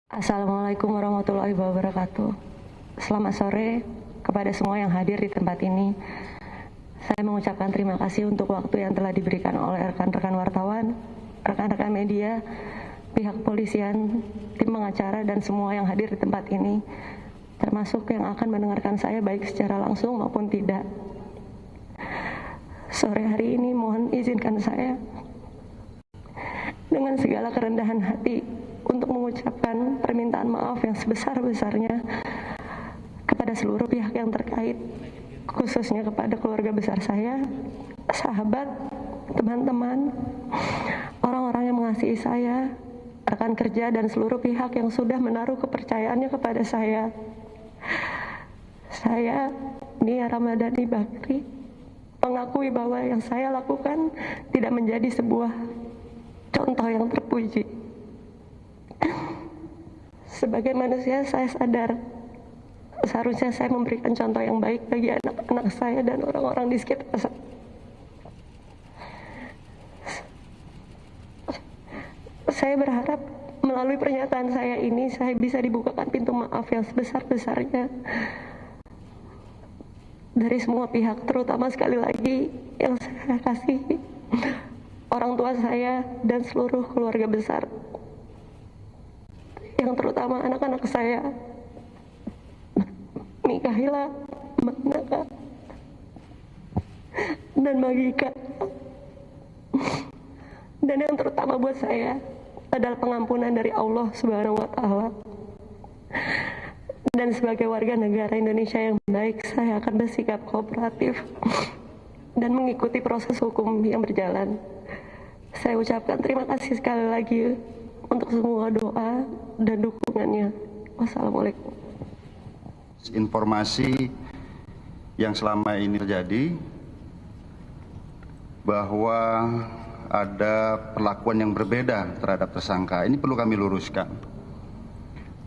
Assalamualaikum warahmatullahi wabarakatuh. Selamat sore kepada semua yang hadir di tempat ini. Saya mengucapkan terima kasih untuk waktu yang telah diberikan oleh rekan-rekan wartawan, rekan-rekan media, pihak kepolisian, tim pengacara, dan semua yang hadir di tempat ini, termasuk yang akan mendengarkan saya baik secara langsung maupun tidak. Sore hari ini mohon izinkan saya dengan segala kerendahan hati untuk mengucapkan permintaan maaf yang sebesar-besarnya kepada seluruh pihak yang terkait, khususnya kepada keluarga besar saya, sahabat, teman-teman, orang-orang yang mengasihi saya, rekan kerja, dan seluruh pihak yang sudah menaruh kepercayaannya kepada saya. Saya, Nia Ramadhani Bakri, mengakui bahwa yang saya lakukan tidak menjadi sebuah contoh yang terpuji. Sebagai manusia, saya sadar seharusnya saya memberikan contoh yang baik bagi anak-anak saya dan orang-orang di sekitar saya. Saya berharap melalui pernyataan saya ini, saya bisa dibukakan pintu maaf yang sebesar-besarnya dari semua pihak, terutama sekali lagi yang saya kasihi, orang tua saya dan seluruh keluarga besar, yang terutama anak-anak saya, Mikahila, Manaka, dan Magika. Dan yang terutama buat saya adalah pengampunan dari Allah Subhanahu wa Ta'ala. Dan sebagai warga negara Indonesia yang baik, saya akan bersikap kooperatif dan mengikuti proses hukum yang berjalan. Saya ucapkan terima kasih sekali lagi untuk semua doa dan dukungannya. Wassalamualaikum. Informasi yang selama ini terjadi bahwa ada perlakuan yang berbeda terhadap tersangka. Ini perlu kami luruskan.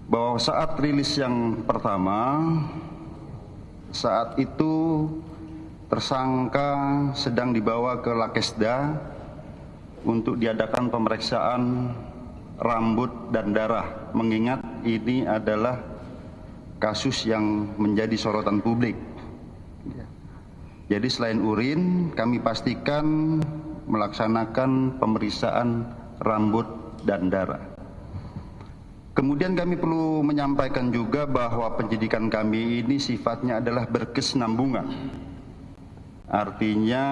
Bahwa saat rilis yang pertama, saat itu tersangka sedang dibawa ke Lakesda untuk diadakan pemeriksaan rambut dan darah, mengingat ini adalah kasus yang menjadi sorotan publik. Jadi selain urin, kami pastikan melaksanakan pemeriksaan rambut dan darah. Kemudian kami perlu menyampaikan juga bahwa penyidikan kami ini sifatnya adalah berkesinambungan. Artinya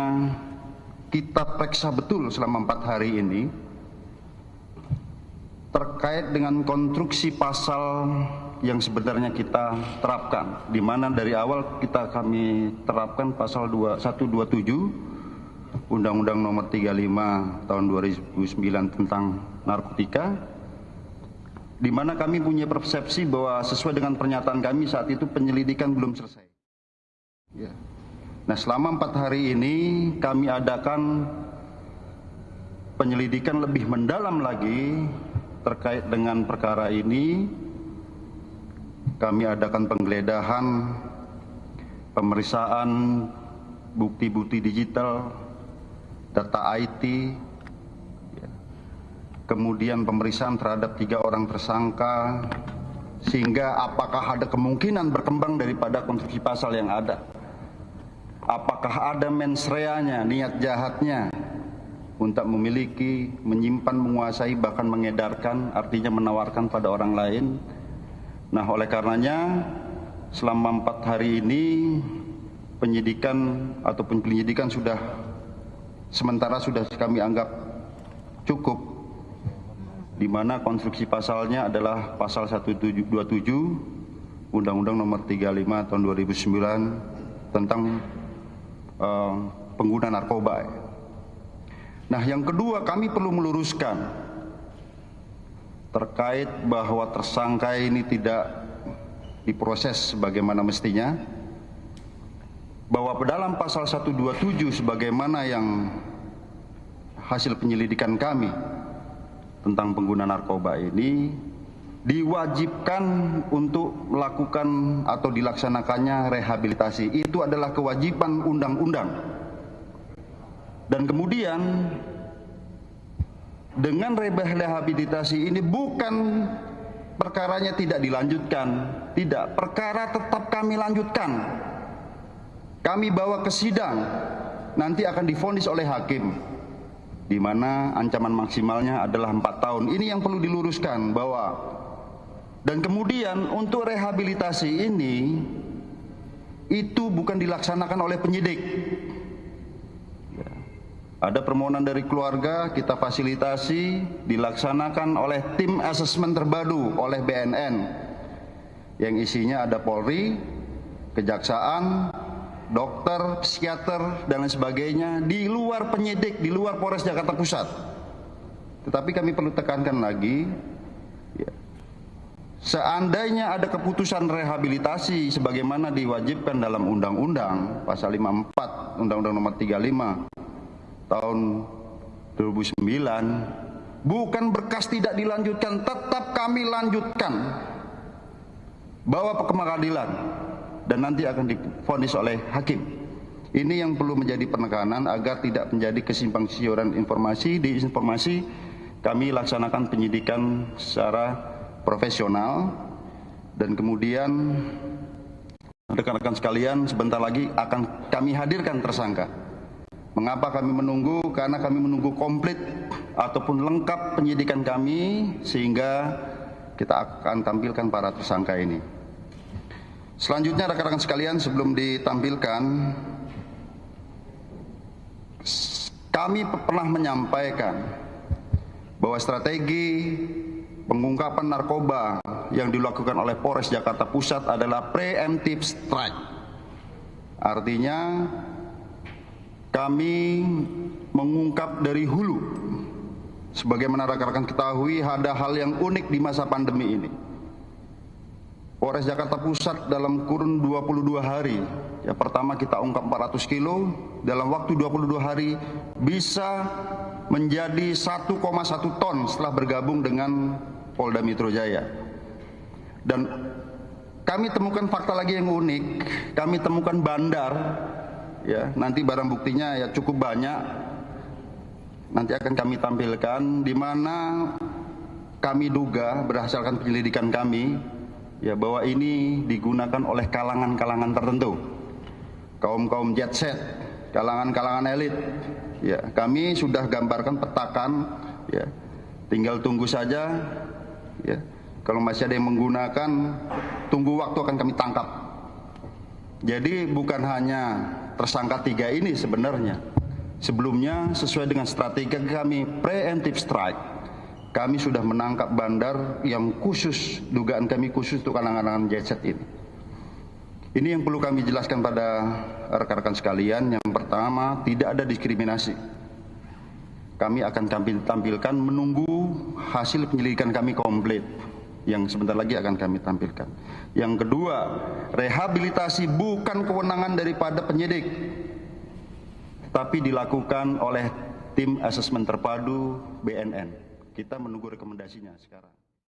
kita periksa betul selama 4 hari ini terkait dengan konstruksi pasal yang sebenarnya kita terapkan, di mana dari awal kami terapkan pasal 127 Undang-Undang Nomor 35 Tahun 2009 tentang narkotika, di mana kami punya persepsi bahwa sesuai dengan pernyataan kami saat itu penyelidikan belum selesai. Ya. Nah, selama 4 hari ini kami adakan penyelidikan lebih mendalam lagi terkait dengan perkara ini. Kami adakan penggeledahan, pemeriksaan bukti-bukti digital, data IT, kemudian pemeriksaan terhadap 3 orang tersangka, sehingga apakah ada kemungkinan berkembang daripada konstruksi pasal yang ada. Apakah ada mens reanya, niat jahatnya untuk memiliki, menyimpan, menguasai, bahkan mengedarkan, artinya menawarkan pada orang lain. Nah, oleh karenanya selama 4 hari ini penyidikan ataupun penyelidikan sementara sudah kami anggap cukup, di mana konstruksi pasalnya adalah pasal 127 Undang-Undang Nomor 35 Tahun 2009 tentang pengguna narkoba. Nah, yang kedua, kami perlu meluruskan terkait bahwa tersangka ini tidak diproses sebagaimana mestinya, bahwa dalam pasal 127 sebagaimana yang hasil penyelidikan kami tentang pengguna narkoba ini diwajibkan untuk melakukan atau dilaksanakannya rehabilitasi. Itu adalah kewajiban undang-undang. Dan kemudian dengan rehabilitasi ini bukan perkaranya tidak dilanjutkan. Tidak, perkara tetap kami lanjutkan. Kami bawa ke sidang, nanti akan divonis oleh hakim, di mana ancaman maksimalnya adalah 4 tahun. Ini yang perlu diluruskan bahwa, dan kemudian untuk rehabilitasi ini itu bukan dilaksanakan oleh penyidik. Ada permohonan dari keluarga, kita fasilitasi, dilaksanakan oleh tim asesmen terpadu oleh BNN, yang isinya ada Polri, Kejaksaan, dokter, psikiater, dan lain sebagainya, di luar penyidik, di luar Polres Jakarta Pusat. Tetapi kami perlu tekankan lagi, ya, seandainya ada keputusan rehabilitasi sebagaimana diwajibkan dalam Undang-Undang Pasal 54 Undang-Undang Nomor 35 tahun 2009, bukan berkas tidak dilanjutkan, tetap kami lanjutkan, bawa ke pengadilan, dan nanti akan divonis oleh hakim. Ini yang perlu menjadi penekanan agar tidak menjadi kesimpang siuran informasi. Di informasi kami laksanakan penyidikan secara profesional, dan kemudian rekan-rekan sekalian, sebentar lagi akan kami hadirkan tersangka. Mengapa kami menunggu? Karena kami menunggu komplit ataupun lengkap penyidikan kami, sehingga kita akan tampilkan para tersangka ini. Selanjutnya rekan-rekan sekalian, sebelum ditampilkan, kami pernah menyampaikan bahwa strategi pengungkapan narkoba yang dilakukan oleh Polres Jakarta Pusat adalah preemptive strike. Artinya kami mengungkap dari hulu. Sebagaimana rekan-rekan ketahui, ada hal yang unik di masa pandemi ini. Polres Jakarta Pusat dalam kurun 22 hari, ya, pertama kita ungkap 400 kilo, dalam waktu 22 hari bisa menjadi 1,1 ton setelah bergabung dengan Polda Metro Jaya. Dan kami temukan fakta lagi yang unik, kami temukan bandar, ya, nanti barang buktinya ya cukup banyak, nanti akan kami tampilkan, di mana kami duga berdasarkan penyelidikan kami, ya, bahwa ini digunakan oleh kalangan-kalangan tertentu, kaum-kaum jet set, kalangan-kalangan elit. Ya, kami sudah gambarkan, petakan, ya, tinggal tunggu saja, ya. Kalau masih ada yang menggunakan, tunggu waktu akan kami tangkap. Jadi bukan hanya tersangka 3 ini sebenarnya. Sebelumnya sesuai dengan strategi kami preemptive strike, kami sudah menangkap bandar yang khusus, dugaan kami khusus untuk kalangan-kalangan jet set ini. Ini yang perlu kami jelaskan pada rekan-rekan sekalian. Yang pertama, tidak ada diskriminasi. Kami akan tampilkan menunggu hasil penyelidikan kami komplit, yang sebentar lagi akan kami tampilkan. Yang kedua, rehabilitasi bukan kewenangan daripada penyidik, tapi dilakukan oleh tim asesmen terpadu BNN. Kita menunggu rekomendasinya sekarang.